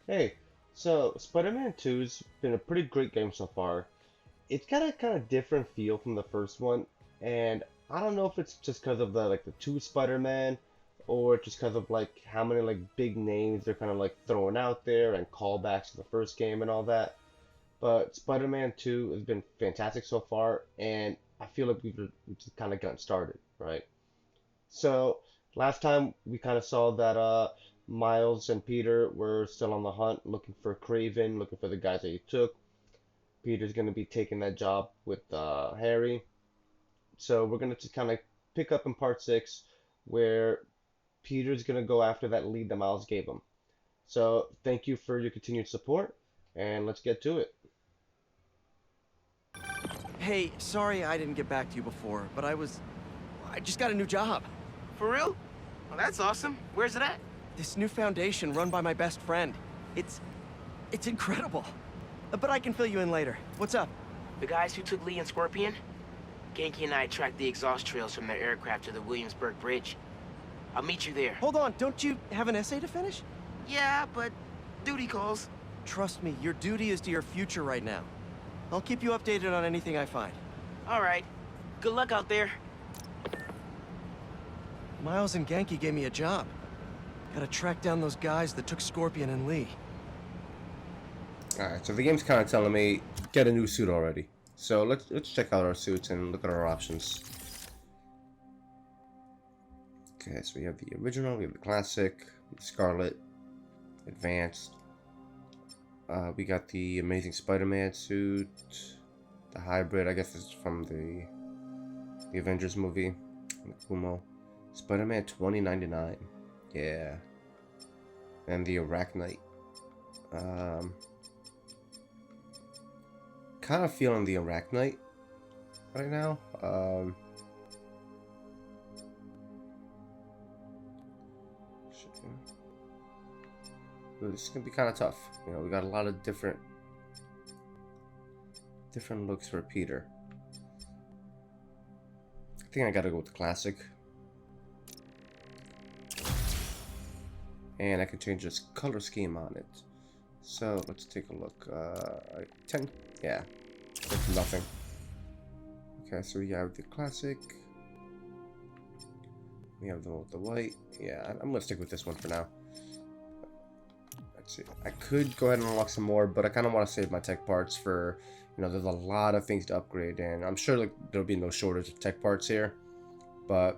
Hey, so Spider-Man 2's been a pretty great game so far. It's got a kind of different feel from the first one, and I don't know if it's just because of the two Spider-Man, or just because of how many big names they're kind of throwing out there and callbacks to the first game and all that. But Spider-Man 2 has been fantastic so far, and I feel like we've just kind of gotten started, right? So last time we kind of saw that Miles and Peter were still on the hunt, looking for Kraven, looking for the guys that he took. Peter's going to be taking that job with Harry. So we're going to just kind of pick up in part six, where Peter's going to go after that lead that Miles gave him. So thank you for your continued support, and let's get to it. Hey, sorry I didn't get back to you before, but I just got a new job. For real? Well, that's awesome. Where's it at? This new foundation run by my best friend. It's incredible. But I can fill you in later. What's up? The guys who took Lee and Scorpion? Genki and I tracked the exhaust trails from their aircraft to the Williamsburg Bridge. I'll meet you there. Hold on, don't you have an essay to finish? Yeah, but duty calls. Trust me, your duty is to your future right now. I'll keep you updated on anything I find. All right. Good luck out there. Miles and Genki gave me a job. Gotta track down those guys that took Scorpion and Lee. Alright, so the game's kind of telling me get a new suit already. So let's check out our suits and look at our options. Okay, so we have the original, we have the classic, the Scarlet, Advanced. We got the Amazing Spider-Man suit, the hybrid. I guess this is from the Avengers movie, the Kumo. Spider-Man 2099, yeah, and the Arachnite. Kind of feeling the Arachnite right now. Ooh, this is gonna be kind of tough. You know, we got a lot of different looks for Peter. I think I gotta go with the classic. And I can change this color scheme on it. So let's take a look. 10, yeah, that's nothing. Okay, so we have the classic. We have the one with the white. Yeah, I'm gonna stick with this one for now. Let's see. I could go ahead and unlock some more, but I kind of want to save my tech parts for, you know, there's a lot of things to upgrade, and I'm sure there'll be no shortage of tech parts here, but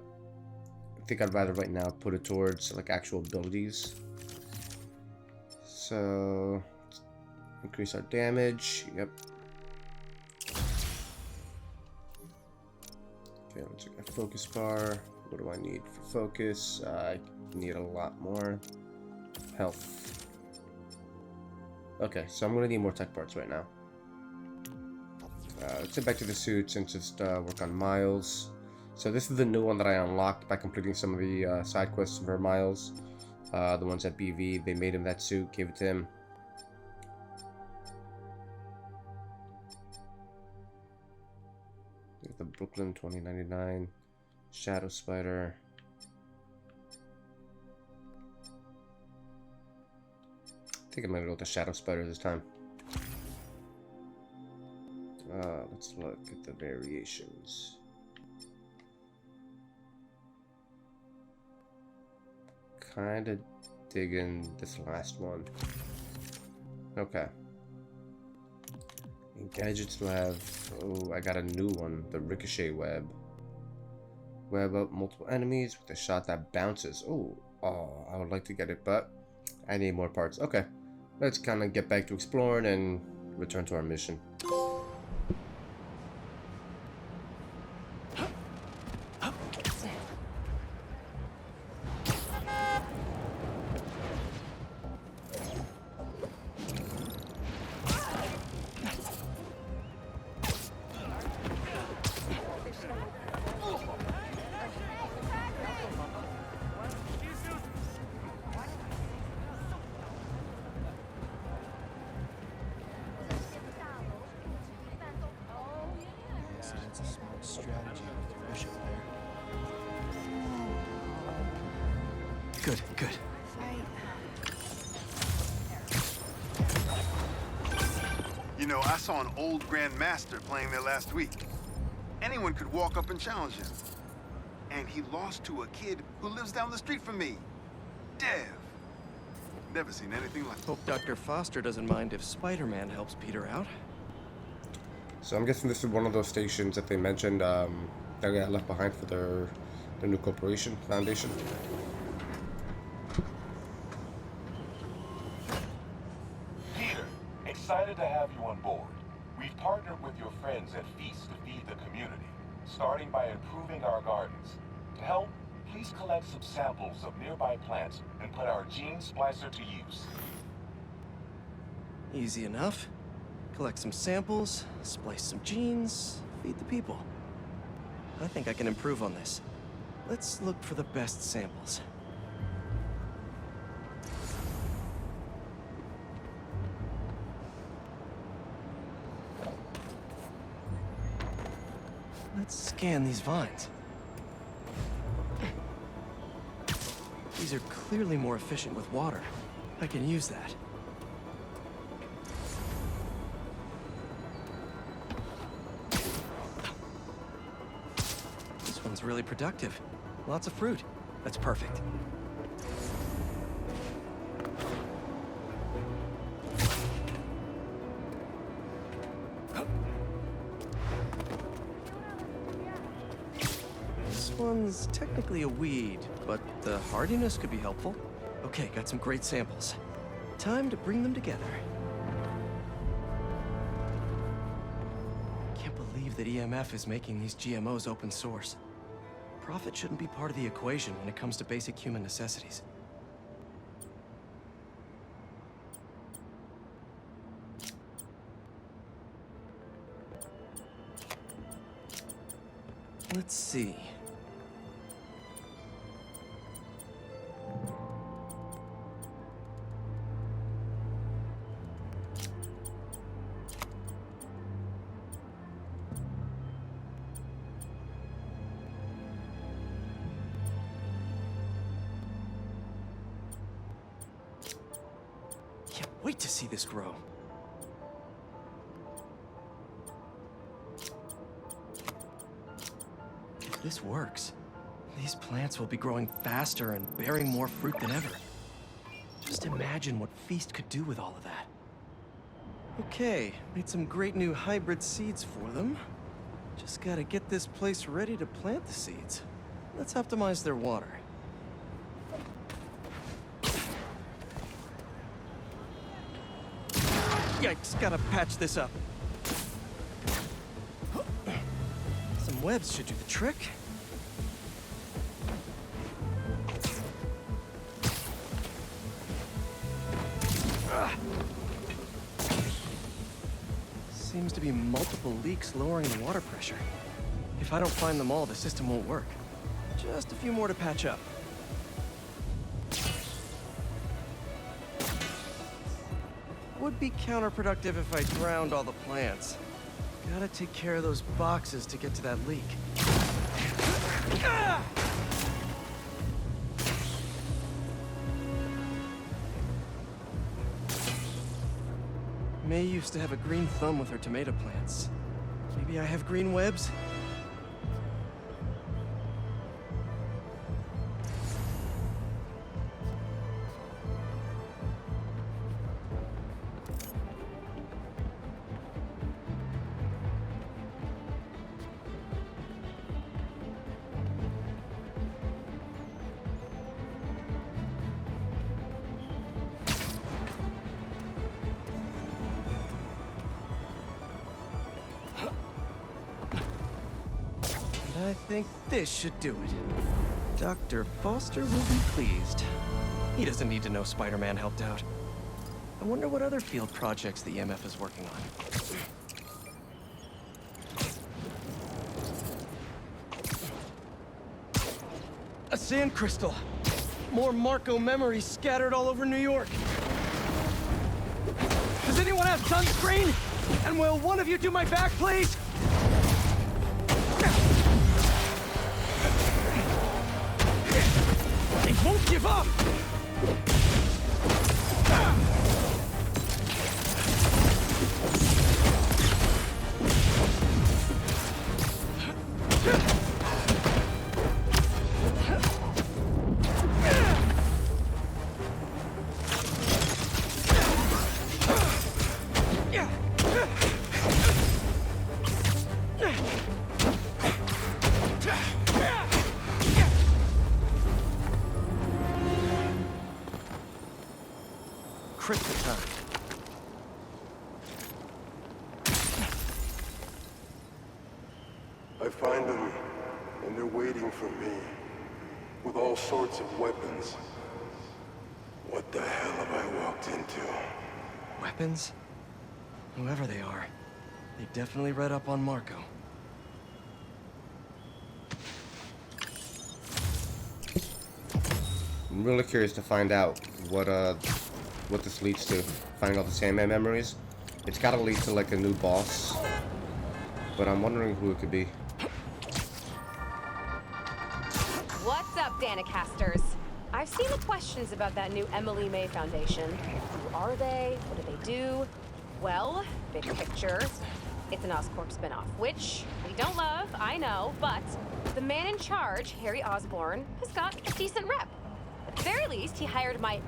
I think I'd rather right now put it towards actual abilities. So increase our damage. Yep. Okay, let's check our focus bar. What do I need for focus? I need a lot more health. Okay, so I'm gonna need more tech parts right now. Let's get back to the suits and just work on Miles. So this is the new one that I unlocked by completing some of the side quests for Miles. The ones at BV, they made him that suit, gave it to him. The Brooklyn 2099, Shadow Spider. I think I'm gonna go with the Shadow Spider this time. Let's look at the variations. Kinda digging this last one. Okay. In gadgets we have, oh, I got a new one, the Ricochet Web. Web up multiple enemies with a shot that bounces. Oh, I would like to get it, but I need more parts. Okay, let's kind of get back to exploring and return to our mission. That's a smart strategy with your bishop there. Good, good. know, I saw an old Grandmaster playing there last week. Anyone could walk up and challenge him. And he lost to a kid who lives down the street from me. Dev. Never seen anything like it. Hope Dr. Foster doesn't mind if Spider-Man helps Peter out. So I'm guessing this is one of those stations that they mentioned that got left behind for their new corporation foundation. Peter, excited to have you on board. We've partnered with your friends at Feast to feed the community, starting by improving our gardens. To help, please collect some samples of nearby plants and put our gene splicer to use. Easy enough. Collect some samples, splice some genes, feed the people. I think I can improve on this. Let's look for the best samples. Let's scan these vines. These are clearly more efficient with water. I can use that. This one's really productive. Lots of fruit. That's perfect. This one's technically a weed, but the hardiness could be helpful. Okay, got some great samples. Time to bring them together. Can't believe that EMF is making these GMOs open source. Profit shouldn't be part of the equation when it comes to basic human necessities. Let's see. Can't wait to see this grow. If this works, these plants will be growing faster and bearing more fruit than ever. Just imagine what Feast could do with all of that. Okay, made some great new hybrid seeds for them. Just gotta get this place ready to plant the seeds. Let's optimize their water. Yikes, gotta patch this up. Some webs should do the trick. Seems to be multiple leaks lowering the water pressure. If I don't find them all, the system won't work. Just a few more to patch up. Would be counterproductive if I drowned all the plants. Gotta take care of those boxes to get to that leak. May used to have a green thumb with her tomato plants. Maybe I have green webs? I think this should do it. Dr. Foster will be pleased. He doesn't need to know Spider-Man helped out. I wonder what other field projects the EMF is working on. A sand crystal. More Marco memories scattered all over New York. Does anyone have sunscreen? And will one of you do my back, please? They won't give up! crypto time. I find them, and they're waiting for me, with all sorts of weapons. What the hell have I walked into? Weapons? Whoever they are, they definitely read up on Marco. I'm really curious to find out what this leads to. Finding all the Sandman memories. It's gotta lead to like a new boss, but I'm wondering who it could be. What's up, Danicasters? I've seen the questions about that new Emily May Foundation. Who are they? What do they do? Well, big picture, it's an Oscorp spinoff, which we don't love, I know, but the man in charge, Harry Osborn, has got a decent rep. At the very least, he hired my...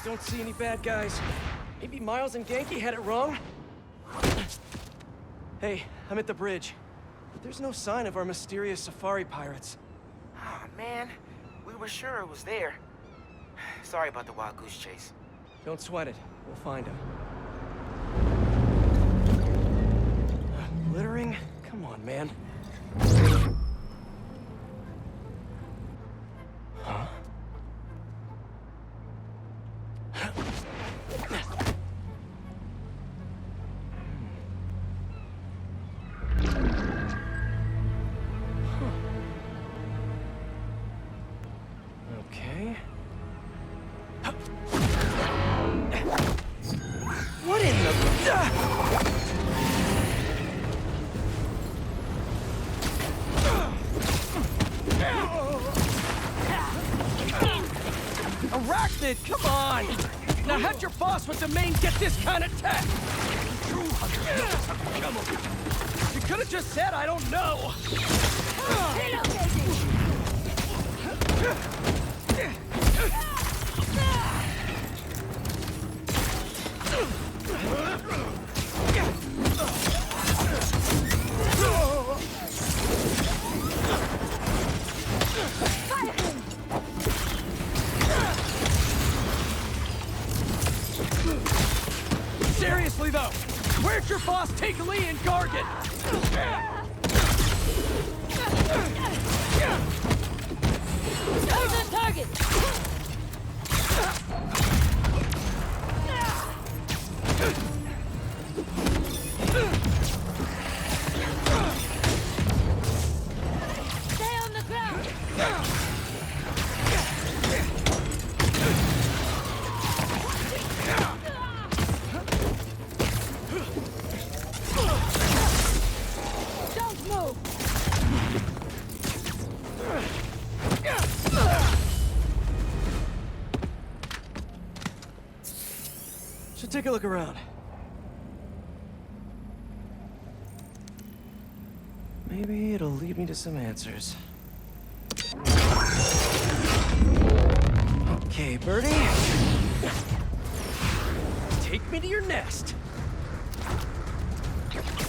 Don't see any bad guys. Maybe Miles and Genki had it wrong? Hey, I'm at the bridge. But there's no sign of our mysterious safari pirates. Oh, man. We were sure it was there. Sorry about the wild goose chase. Don't sweat it. We'll find him. Littering? Come on, man. Huh? Okay. What in the... Arachnid, come on! Now how'd your boss with the main get this kind of tech? You could have just said I don't know. Seriously though, where'd your boss take Lee and Gargan? Who's on target? Stay on the ground! Don't move! Should take a look around. Maybe it'll lead me to some answers. Okay, Birdie. Take me to your nest.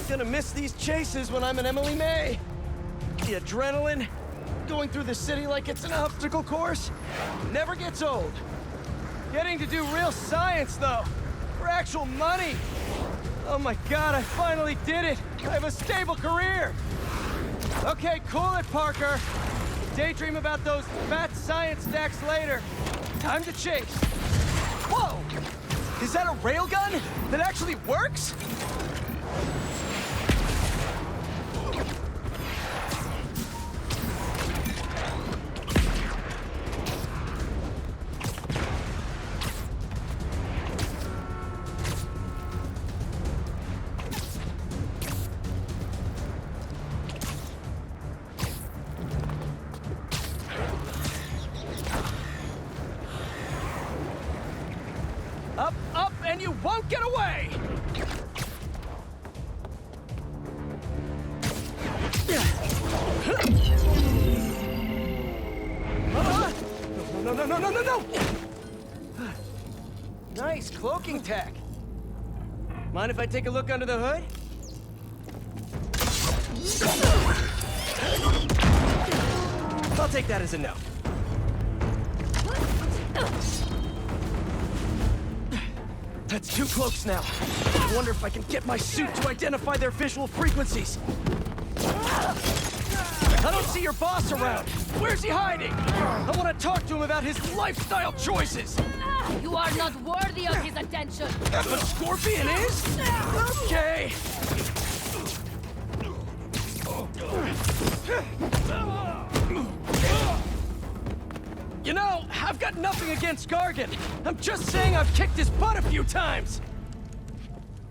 Gonna miss these chases when I'm an Emily May. The adrenaline, going through the city like it's an obstacle course, never gets old. Getting to do real science, though, for actual money. Oh my God, I finally did it. I have a stable career. Okay, cool it, Parker. Daydream about those fat science stacks later. Time to chase. Whoa! Is that a railgun that actually works? Up, up, and you won't get away! No, no, no, no, no, no! Nice cloaking tech. Mind if I take a look under the hood? I'll take that as a no. That's 2 cloaks now. I wonder if I can get my suit to identify their visual frequencies. I don't see your boss around. Where's he hiding? I want to talk to him about his lifestyle choices. You are not worthy of his attention. But Scorpion is? Okay. You know, I've got nothing against Gargan. I'm just saying I've kicked his butt a few times.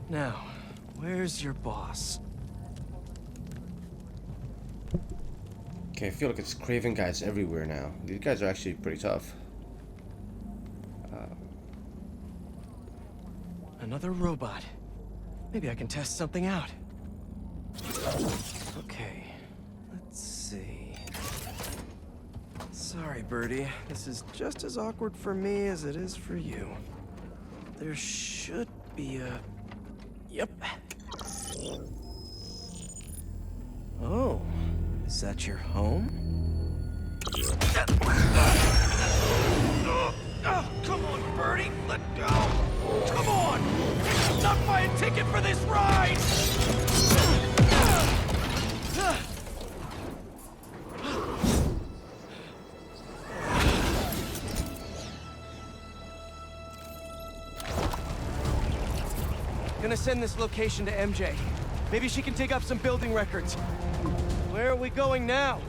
Now, where's your boss? Okay, I feel like it's Kraven guys everywhere now. These guys are actually pretty tough. Another robot. Maybe I can test something out. Okay, let's see. Sorry, Birdie. This is just as awkward for me as it is for you. There should be a... Yep. Oh, is that your home? Oh, come on, Birdie! Let go! Come on! Not buy a ticket for this ride! Gonna send this location to MJ. Maybe she can dig up some building records. Where are we going now?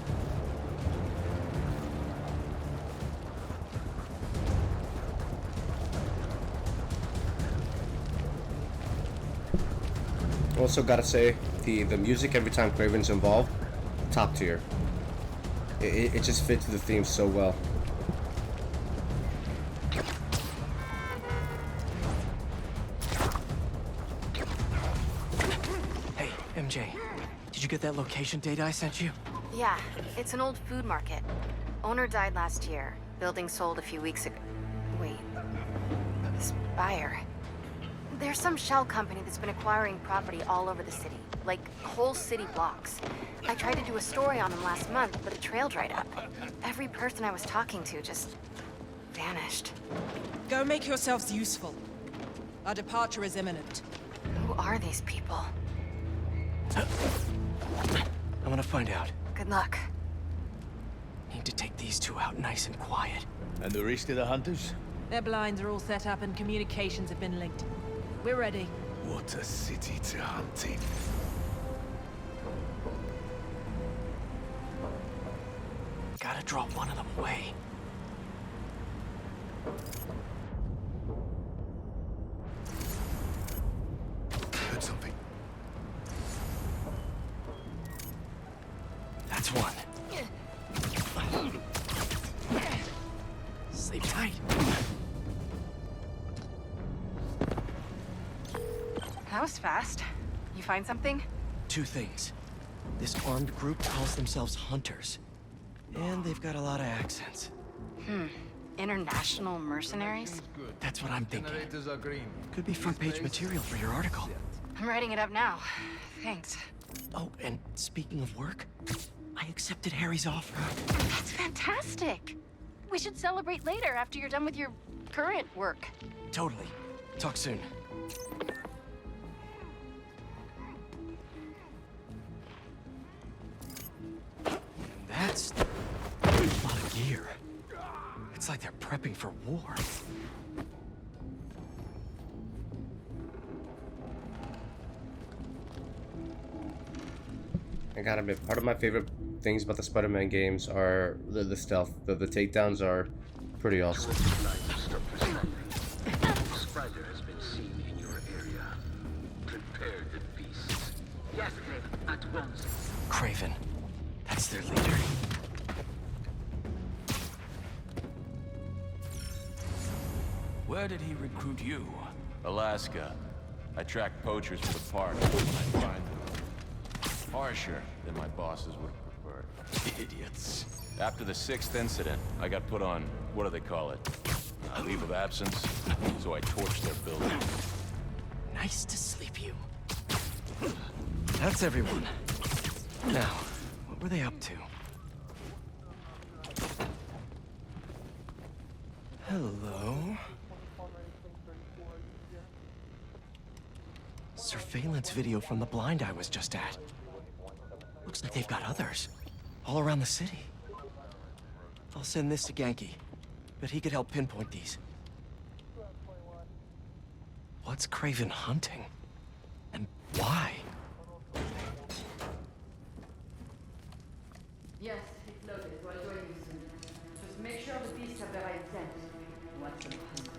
Also gotta say, the music every time Kraven's involved, top tier. It just fits the theme so well. Hey, MJ, did you get that location data I sent you? Yeah, it's an old food market. Owner died last year. Building sold a few weeks ago. Wait. This buyer. There's some shell company that's been acquiring property all over the city. Like, whole city blocks. I tried to do a story on them last month, but the trail dried up. Every person I was talking to just... vanished. Go make yourselves useful. Our departure is imminent. Who are these people? I'm gonna find out. Good luck. Need to take these 2 out nice and quiet. And the rest of the hunters? Their blinds are all set up and communications have been linked. We're ready. What a city to hunt in. Gotta draw one of them away. Heard something. That's one. Sleep tight. That was fast. You find something? 2 things. This armed group calls themselves Hunters. And they've got a lot of accents. International mercenaries? That's what I'm thinking. Could be front-page material for your article. I'm writing it up now. Thanks. Oh, and speaking of work, I accepted Harry's offer. That's fantastic. We should celebrate later after you're done with your current work. Totally. Talk soon. That's a lot of gear. It's like they're prepping for war. I gotta admit, part of my favorite things about the Spider-Man games are the stealth. The takedowns are pretty awesome. Spider has been seen in your area. Prepare the beasts. Yes, Kraven, at once. Kraven. That's their leader. Where did he recruit you? Alaska. I track poachers to the park. I find them. Harsher than my bosses would have preferred. Idiots. After the 6th incident, I got put on, what do they call it? Leave of absence. So I torched their building. Nice to sleep you. That's everyone. Now, what were they up to? Hello? Surveillance video from the blind I was just at. Looks like they've got others. All around the city. I'll send this to Genki. Bet he could help pinpoint these. What's Kraven hunting? And why? Yes, it's loaded. We'll join you soon. Just make sure the beasts have the right scent. Want them hungry.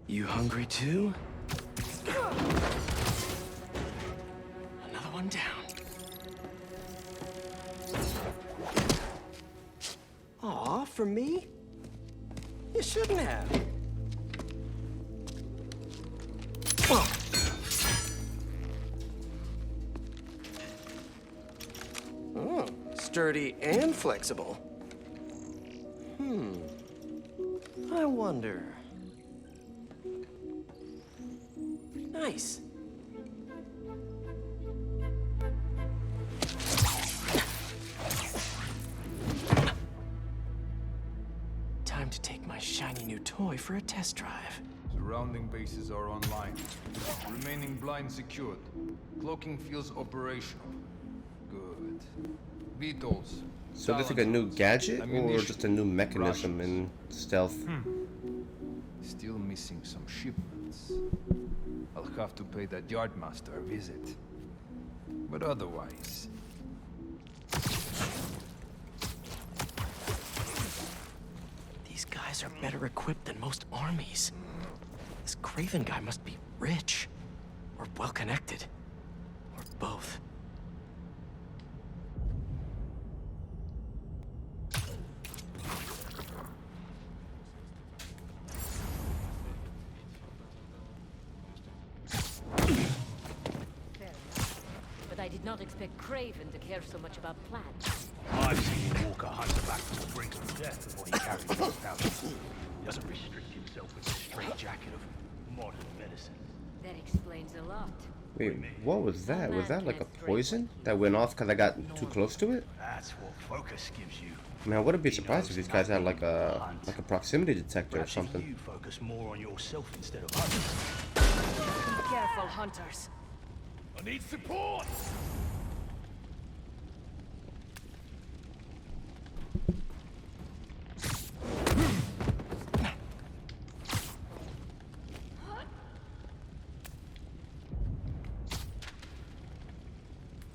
You hungry too? Another one down. Aw, for me? You shouldn't have. Oh, sturdy and flexible. I wonder. Nice. Time to take my shiny new toy for a test drive. Surrounding bases are online. Remaining blind secured. Cloaking fields operational. Good. Beetles. So this is like a new gadget or just a new mechanism in stealth? Still missing some shipments. I'll have to pay that yardmaster a visit. But otherwise... These guys are better equipped than most armies. This Kraven guy must be rich, or well-connected, or both. But I did not expect Kraven to care so much about plants. I've seen him walk a hunter back from the brink of death before he carried his pouches. He doesn't restrict himself with a straight jacket of modern medicine. That explains a lot. Wait, what was that? Was that like a poison that went off because I got too close to it? That's what focus gives you. Man, I wouldn't be surprised if these guys had like a proximity detector or Perhaps if something. you focus more on yourself instead of others. Be careful, hunters. I need support!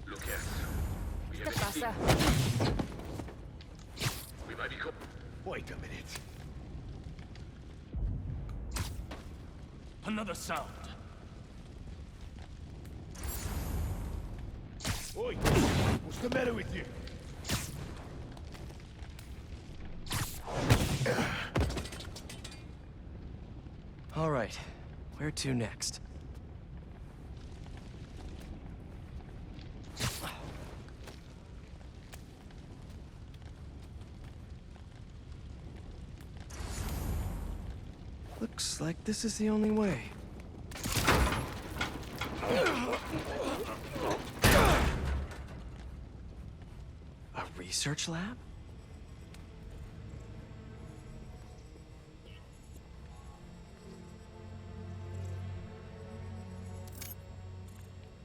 Look at. We have ¿Qué pasa? We might be Wait a minute. Another sound. Oi! What's the matter with you? All right, where to next? Looks like this is the only way. A research lab?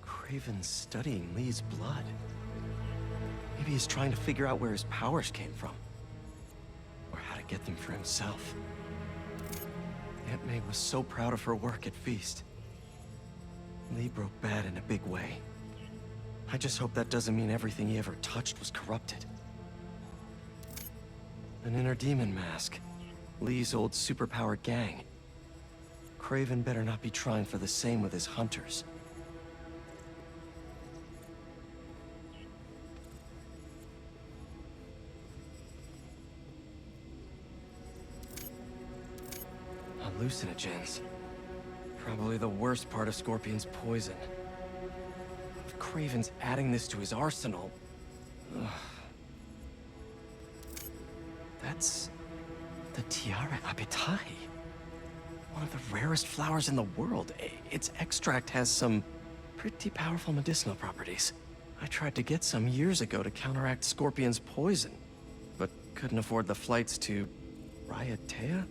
Kraven's studying Lee's blood. Maybe he's trying to figure out where his powers came from. Or how to get them for himself. Aunt May was so proud of her work at Feast. Lee broke bad in a big way. I just hope that doesn't mean everything he ever touched was corrupted. An inner demon mask. Lee's old superpowered gang. Kraven better not be trying for the same with his hunters. Hallucinogens. Probably the worst part of Scorpion's poison. If Kraven's adding this to his arsenal... Ugh. That's... the Tiara Apitai. One of the rarest flowers in the world. Its extract has some pretty powerful medicinal properties. I tried to get some years ago to counteract Scorpion's poison, but couldn't afford the flights to Ryatea?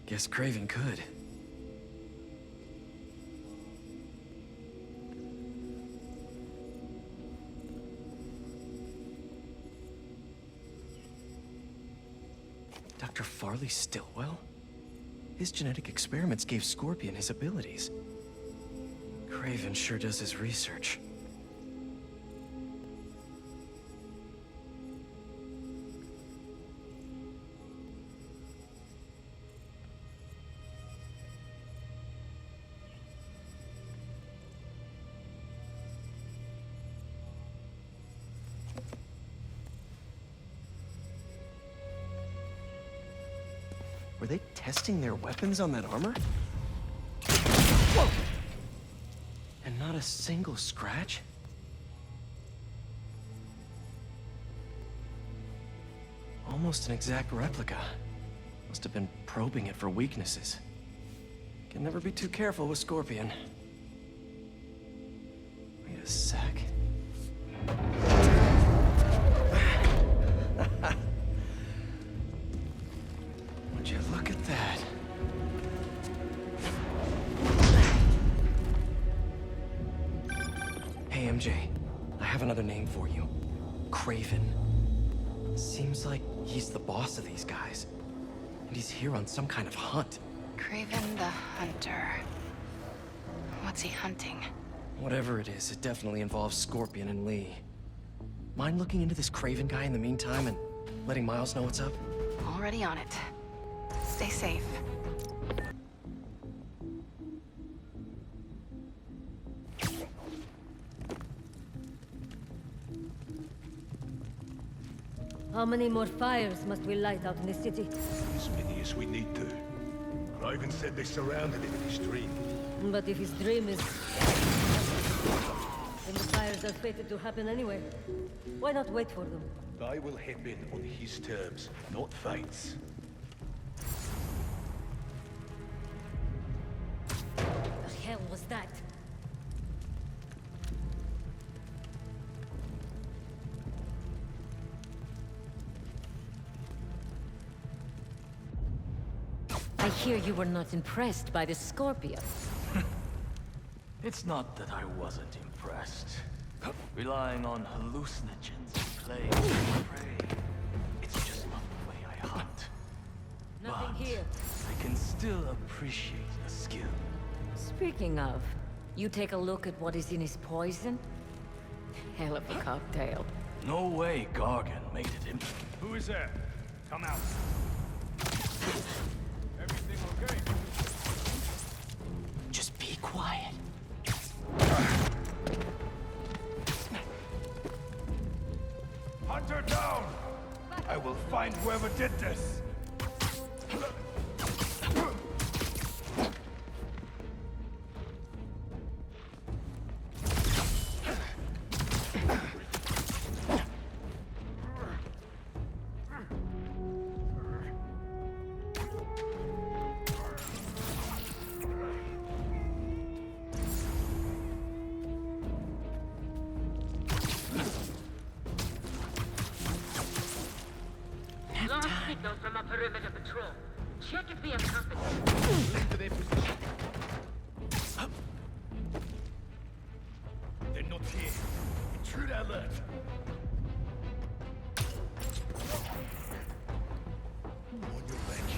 Guess Kraven could. Dr. Farley Stillwell? His genetic experiments gave Scorpion his abilities. Kraven sure does his research. Were they testing their weapons on that armor? Whoa! And not a single scratch? Almost an exact replica. Must have been probing it for weaknesses. Can never be too careful with Scorpion. Wait a sec. Would you look at that? Hey, MJ. I have another name for you. Kraven. Seems like he's the boss of these guys. And he's here on some kind of hunt. Kraven the Hunter. What's he hunting? Whatever it is, it definitely involves Scorpion and Lee. Mind looking into this Kraven guy in the meantime and letting Miles know what's up? Already on it. Stay safe. How many more fires must we light out in the city? As many as we need to. Kraven said they surrounded him in his dream. But if his dream is... then the fires are fated to happen anyway. Why not wait for them? I will hip in on his terms, not fate's. The hell was that? I hear you were not impressed by the Scorpion. It's not that I wasn't impressed. Relying on hallucinogens to play prey. It's just not the way I hunt. Nothing But here. I can still appreciate the skill. Speaking of, you take a look at what is in his poison? Hell of a cocktail. No way Gargan made it in. Who is there? Come out. Everything okay? Just be quiet. Hunter down! I will find whoever did this! Lost signal from a perimeter patrol. Check if we have company. Into their position. They're not here. Intruder alert. On your back.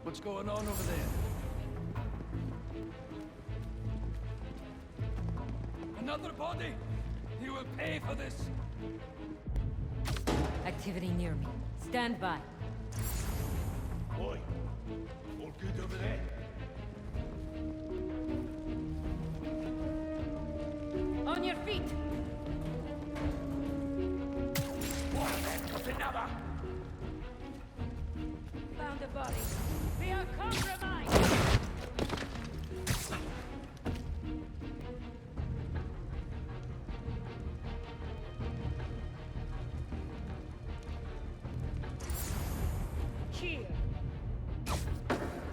What's going on over there? Another body! You will pay for this! Activity near me. Stand by. Boy, all good over there? On your feet! What's another? Found a body. We are compromised!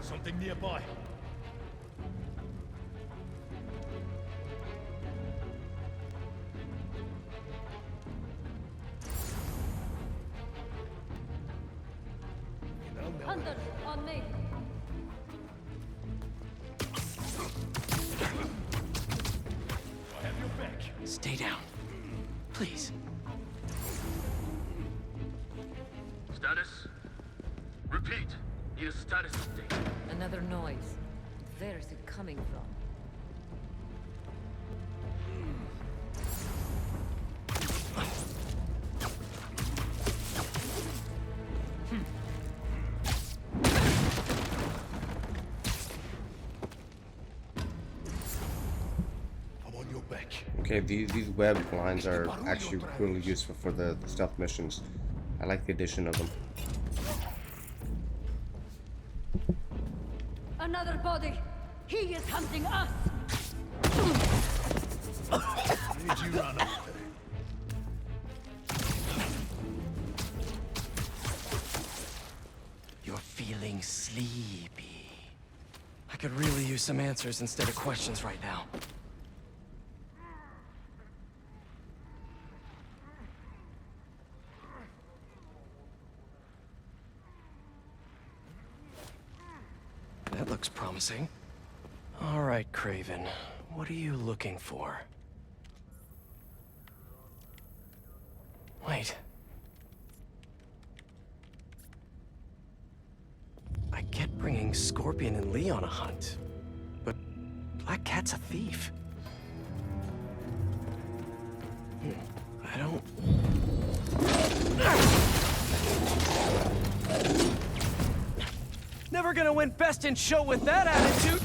Something nearby. Stay down. Please. Status? Repeat. Need a status update. Another noise. Where is it coming from? Okay, these web lines are actually really useful for the stealth missions. I like the addition of them. Another body! He is hunting us! Did you run up there? You're feeling sleepy. I could really use some answers instead of questions right now. That looks promising. All right, Kraven. What are you looking for? Wait. I get bringing Scorpion and Lee on a hunt, but Black Cat's a thief. I don't... Never gonna win best in show with that attitude!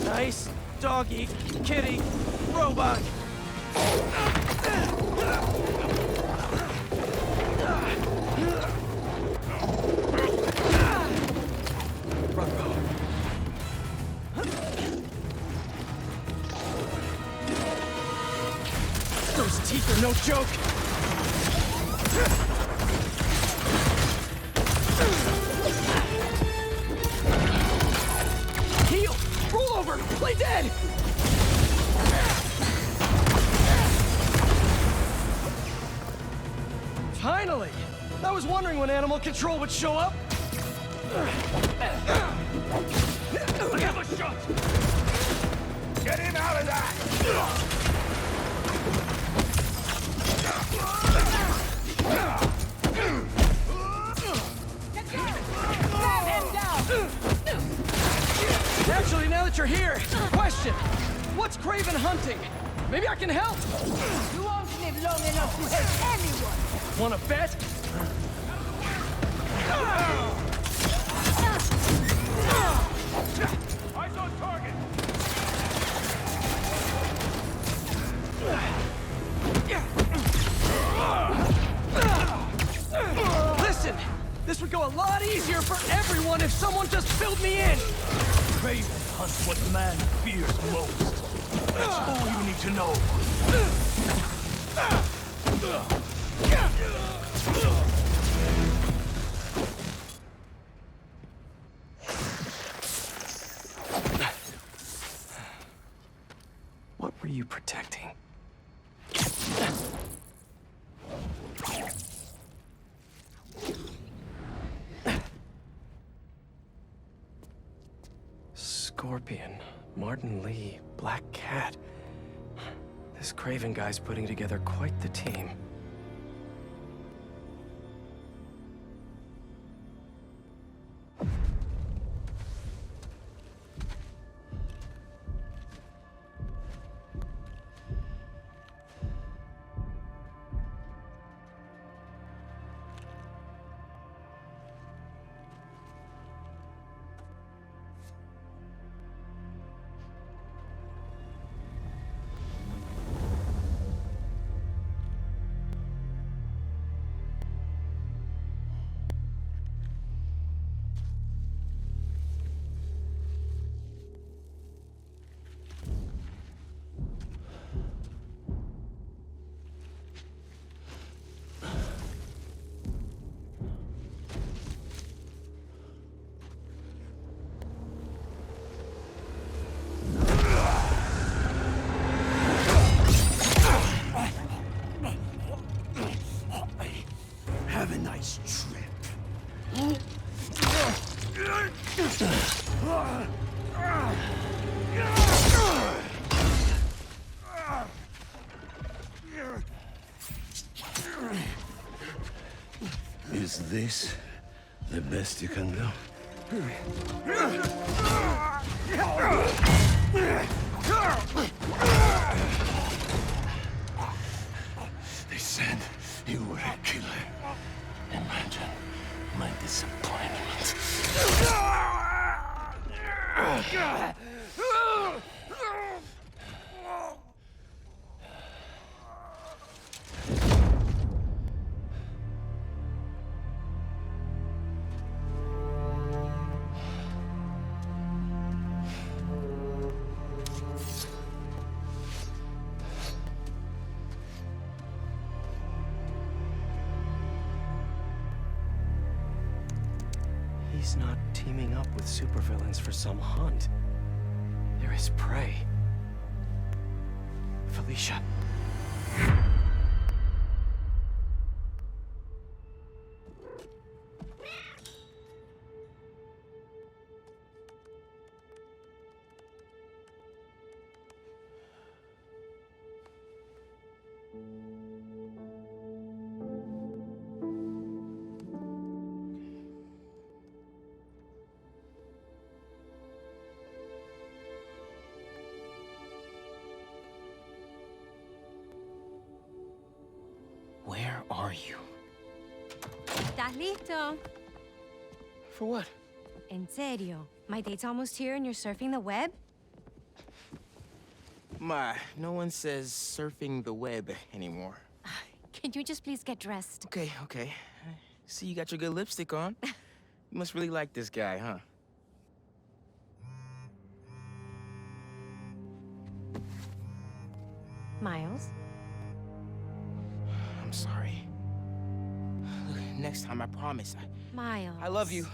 Nice doggy, kitty, robot. Those teeth are no joke. Heal! Roll over! Play dead! Finally! I was wondering when animal control would show up. Have a shot! Get him out of that! Actually, now that you're here, question. What's Kraven hunting? Maybe I can help. You won't live long enough to help anyone! Wanna bet? Eyes on target! Listen, this would go a lot easier for everyone if someone just filled me in. Kraven hunts what man fears most. That's all you need to know. What were you protecting? Scorpion, Martin Lee, Black Cat. This Kraven guy's putting together quite the team. Have a nice trip. Is this the best you can do? They said you were a killer. Imagine my disappointment. He's not teaming up with supervillains for some hunt. They're his prey. Felicia. Where are you? ¿Estás listo? For what? En serio? My date's almost here and you're surfing the web? Ma, no one says surfing the web anymore. Can you just please get dressed? Okay, okay. See, you got your good lipstick on. You must really like this guy, huh? Miles? I'm sorry. Look, next time, I promise. Miles. I love you.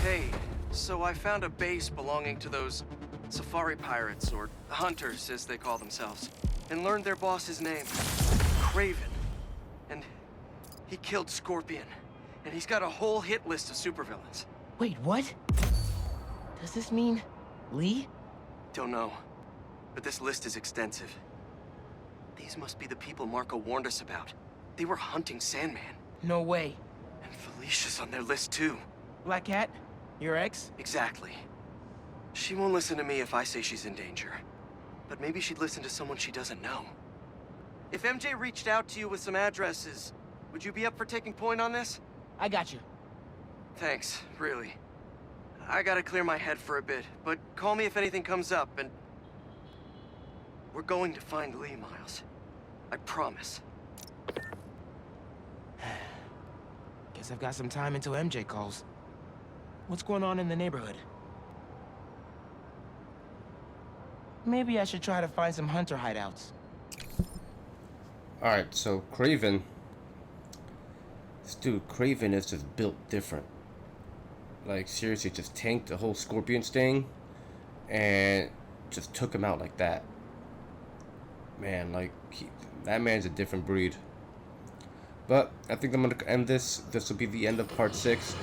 Hey, so I found a base belonging to those safari pirates, or hunters as they call themselves, and learned their boss's name, Kraven. And he killed Scorpion, and he's got a whole hit list of supervillains. Wait, what? Does this mean Lee? Don't know, but this list is extensive. These must be the people Marco warned us about. They were hunting Sandman. No way. And Felicia's on their list too. Black Cat? Your ex? Exactly. She won't listen to me if I say she's in danger. But maybe she'd listen to someone she doesn't know. If MJ reached out to you with some addresses, would you be up for taking point on this? I got you. Thanks, really. I gotta clear my head for a bit, but call me if anything comes up, and... we're going to find Lee, Miles. I promise. Guess I've got some time until MJ calls. What's going on in the neighborhood? Maybe I should try to find some hunter hideouts. Alright, so Kraven. This dude, Kraven, is just built different. Like, seriously, just tanked the whole Scorpion sting and just took him out like that. Man, like, that man's a different breed. But I think I'm going to end this. This will be the end of part 6.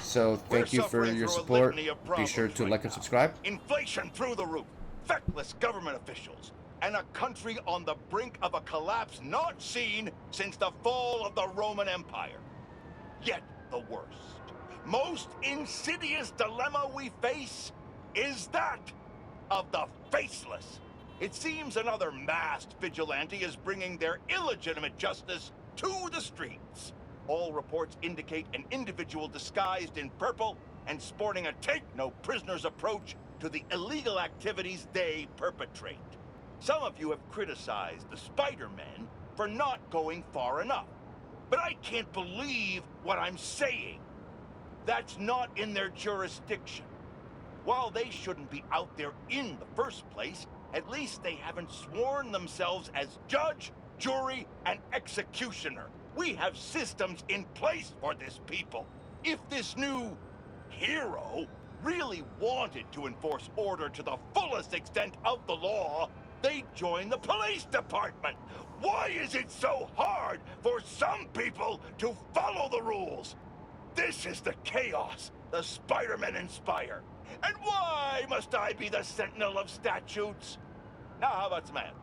So thank you for your support. Be sure to like and subscribe. Inflation through the roof, feckless government officials, and a country on the brink of a collapse not seen since the fall of the Roman Empire. Yet the worst, most insidious dilemma we face is that of the faceless. It seems another masked vigilante is bringing their illegitimate justice to the streets. All reports indicate an individual disguised in purple and sporting a take-no-prisoners approach to the illegal activities they perpetrate. Some of you have criticized the Spider-Men for not going far enough. But I can't believe what I'm saying. That's not in their jurisdiction. While they shouldn't be out there in the first place, at least they haven't sworn themselves as judge, jury, and executioner. We have systems in place for this people. If this new hero really wanted to enforce order to the fullest extent of the law, they'd join the police department. Why is it so hard for some people to follow the rules? This is the chaos the Spider-Men inspire. And why must I be the sentinel of statutes? Now, how about some ads?